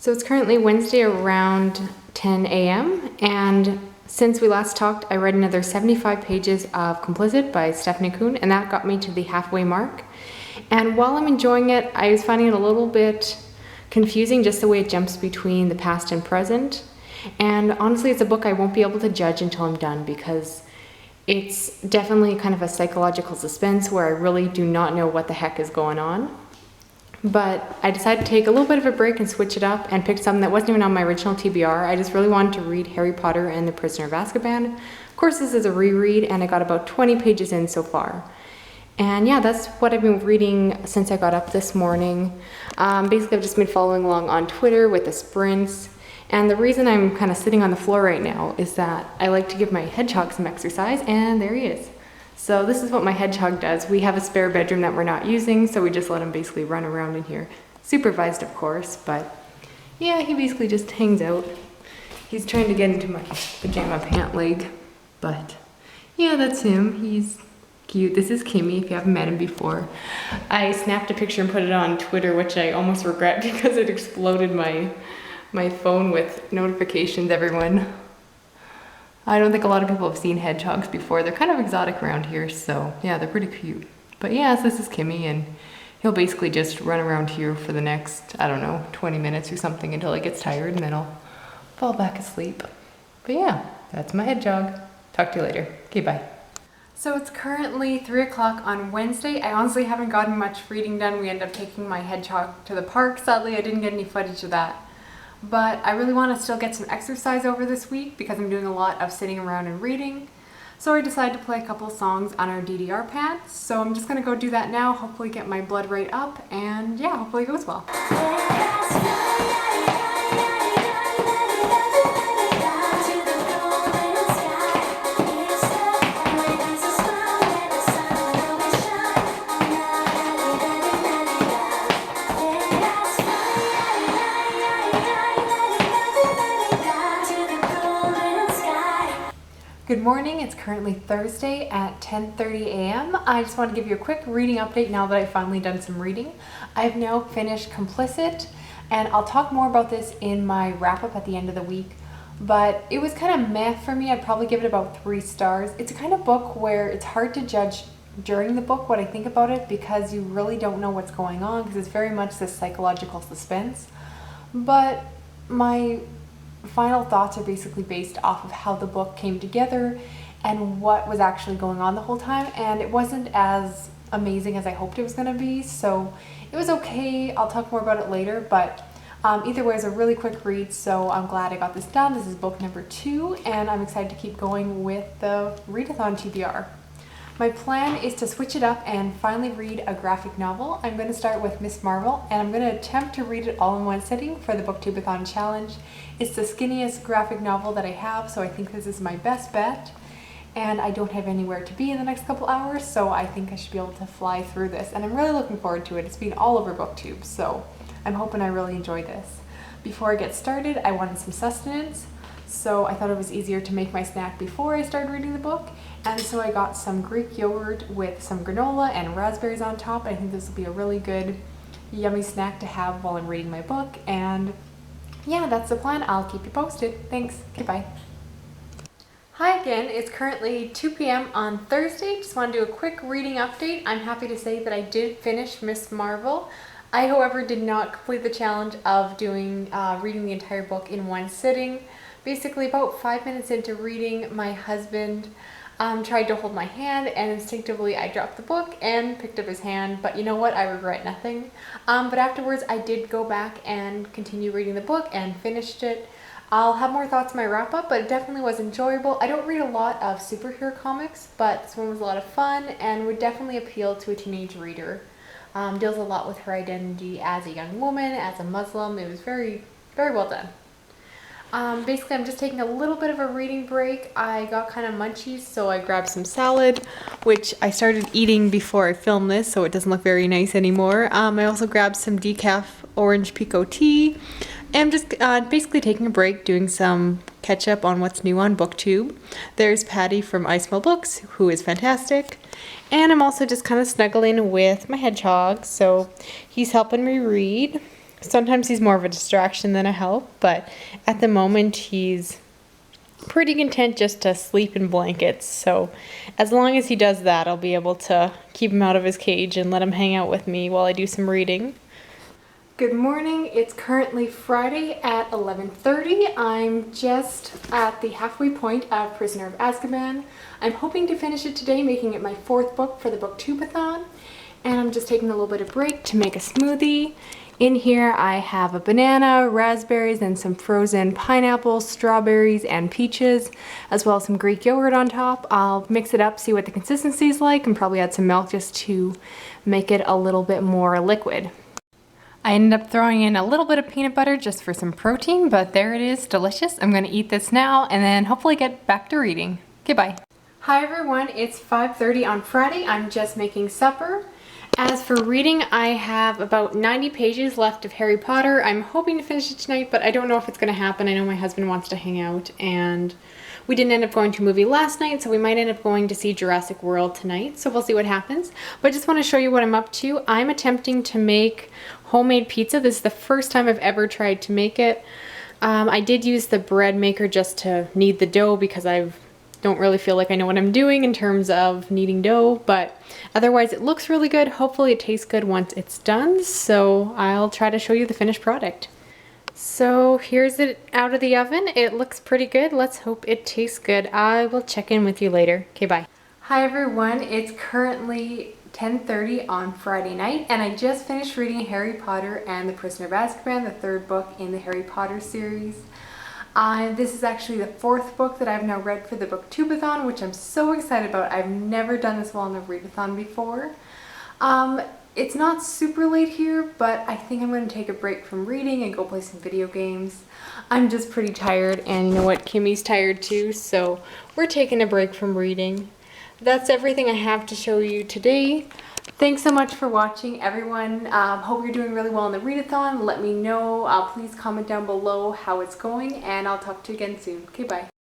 So it's currently Wednesday around 10 a.m. and since we last talked, I read another 75 pages of Complicit by Stephanie Kuhn, and that got me to the halfway mark. And while I'm enjoying it, I was finding it a little bit confusing just the way it jumps between the past and present. And honestly, it's a book I won't be able to judge until I'm done because it's definitely kind of a psychological suspense where I really do not know what the heck is going on. But I decided to take a little bit of a break and switch it up and pick something that wasn't even on my original TBR. I just really wanted to read Harry Potter and the Prisoner of Azkaban. Of course, this is a reread and I got about 20 pages in so far. And yeah, that's what I've been reading since I got up this morning. Basically, I've just been following along on Twitter with the sprints. And the reason I'm kind of sitting on the floor right now is that I like to give my hedgehog some exercise, and there he is. So this is what my hedgehog does. We have a spare bedroom that we're not using, so we just let him basically run around in here. Supervised, of course, but yeah, he basically just hangs out. He's trying to get into my pajama pant leg, but yeah, that's him. He's cute. This is Kimmy, if you haven't met him before. I snapped a picture and put it on Twitter, which I almost regret because it exploded my phone with notifications, everyone. I don't think a lot of people have seen hedgehogs before. They're kind of exotic around here, so yeah, they're pretty cute. But yes, this is Kimmy, and he'll basically just run around here for the next, I don't know, 20 minutes or something until he gets tired, and then I'll fall back asleep. But yeah, that's my hedgehog. Talk to you later. Okay, bye. So it's currently 3 o'clock on Wednesday. I honestly haven't gotten much reading done. We ended up taking my hedgehog to the park. Sadly, I didn't get any footage of that. But I really want to still get some exercise over this week because I'm doing a lot of sitting around and reading. So I decided to play a couple songs on our DDR pad. So I'm just going to go do that now, hopefully get my blood rate up, and yeah, hopefully it goes well. Good morning, it's currently Thursday at 10:30 a.m. I just want to give you a quick reading update now that I've finally done some reading. I've now finished Complicit, and I'll talk more about this in my wrap-up at the end of the week, but it was kind of meh for me. I'd probably give it about 3 stars. It's a kind of book where it's hard to judge during the book what I think about it because you really don't know what's going on because it's very much this psychological suspense, but my final thoughts are basically based off of how the book came together and what was actually going on the whole time, and it wasn't as amazing as I hoped it was going to be, so it was okay. I'll talk more about it later, but either way, it's a really quick read, so I'm glad I got this done. This is book number 2, and I'm excited to keep going with the readathon TBR. My plan is to switch it up and finally read a graphic novel. I'm going to start with Ms. Marvel, and I'm going to attempt to read it all in one sitting for the Booktubeathon challenge. It's the skinniest graphic novel that I have, so I think this is my best bet. And I don't have anywhere to be in the next couple hours, so I think I should be able to fly through this. And I'm really looking forward to it. It's been all over BookTube, so I'm hoping I really enjoy this. Before I get started, I wanted some sustenance, so I thought it was easier to make my snack before I started reading the book. And so I got some Greek yogurt with some granola and raspberries on top. I think this will be a really good, yummy snack to have while I'm reading my book. And yeah, that's the plan. I'll keep you posted. Thanks. Okay, bye. Hi again. It's currently 2 p.m. on Thursday. Just want to do a quick reading update. I'm happy to say that I did finish Ms. Marvel. I, however, did not complete the challenge of doing reading the entire book in one sitting. Basically, about 5 minutes into reading, my husband tried to hold my hand, and instinctively I dropped the book and picked up his hand, but you know what, I regret nothing. But afterwards I did go back and continue reading the book and finished it. I'll have more thoughts in my wrap-up, but it definitely was enjoyable. I don't read a lot of superhero comics, but this one was a lot of fun and would definitely appeal to a teenage reader. Deals a lot with her identity as a young woman, as a Muslim. It was very, very well done. Basically, I'm just taking a little bit of a reading break. I got kind of munchies, so I grabbed some salad, which I started eating before I filmed this, so it doesn't look very nice anymore. I also grabbed some decaf orange pico tea, and I'm just basically taking a break, doing some catch up on what's new on BookTube. There's Patty from I Smell Books, who is fantastic. And I'm also just kind of snuggling with my hedgehog, so he's helping me read. Sometimes he's more of a distraction than a help, but at the moment he's pretty content just to sleep in blankets. So as long as he does that, I'll be able to keep him out of his cage and let him hang out with me while I do some reading. Good morning. It's currently Friday at 11:30. I'm just at the halfway point of Prisoner of Azkaban. I'm hoping to finish it today, making it my 4th book for the Booktubeathon. And I'm just taking a little bit of break to make a smoothie. In here I have a banana, raspberries, and some frozen pineapples, strawberries, and peaches, as well as some Greek yogurt on top. I'll mix it up, see what the consistency is like, and probably add some milk just to make it a little bit more liquid. I ended up throwing in a little bit of peanut butter just for some protein, but there it is, delicious. I'm gonna eat this now and then hopefully get back to reading. Okay, bye. Hi everyone, it's 5:30 on Friday. I'm just making supper. As for reading, I have about 90 pages left of Harry Potter. I'm hoping to finish it tonight, but I don't know if it's going to happen. I know my husband wants to hang out, and we didn't end up going to a movie last night, so we might end up going to see Jurassic World tonight, so we'll see what happens. But I just want to show you what I'm up to. I'm attempting to make homemade pizza. This is the first time I've ever tried to make it. I did use the bread maker just to knead the dough because I don't really feel like I know what I'm doing in terms of kneading dough, but otherwise it looks really good. Hopefully it tastes good once it's done, so I'll try to show you the finished product. So here's it out of the oven. It looks pretty good. Let's hope it tastes good. I will check in with you later. Okay, bye. Hi everyone, it's currently 10:30 on Friday night, and I just finished reading Harry Potter and the Prisoner of Azkaban, the 3rd book in the Harry Potter series. This is actually the 4th book that I've now read for the Booktubeathon, which I'm so excited about. I've never done this well in a readathon before. It's not super late here, but I think I'm going to take a break from reading and go play some video games. I'm just pretty tired, and you know what, Kimmy's tired too, so we're taking a break from reading. That's everything I have to show you today. Thanks so much for watching, everyone. Hope you're doing really well in the readathon. Let me know. Please comment down below how it's going, and I'll talk to you again soon. Okay, bye.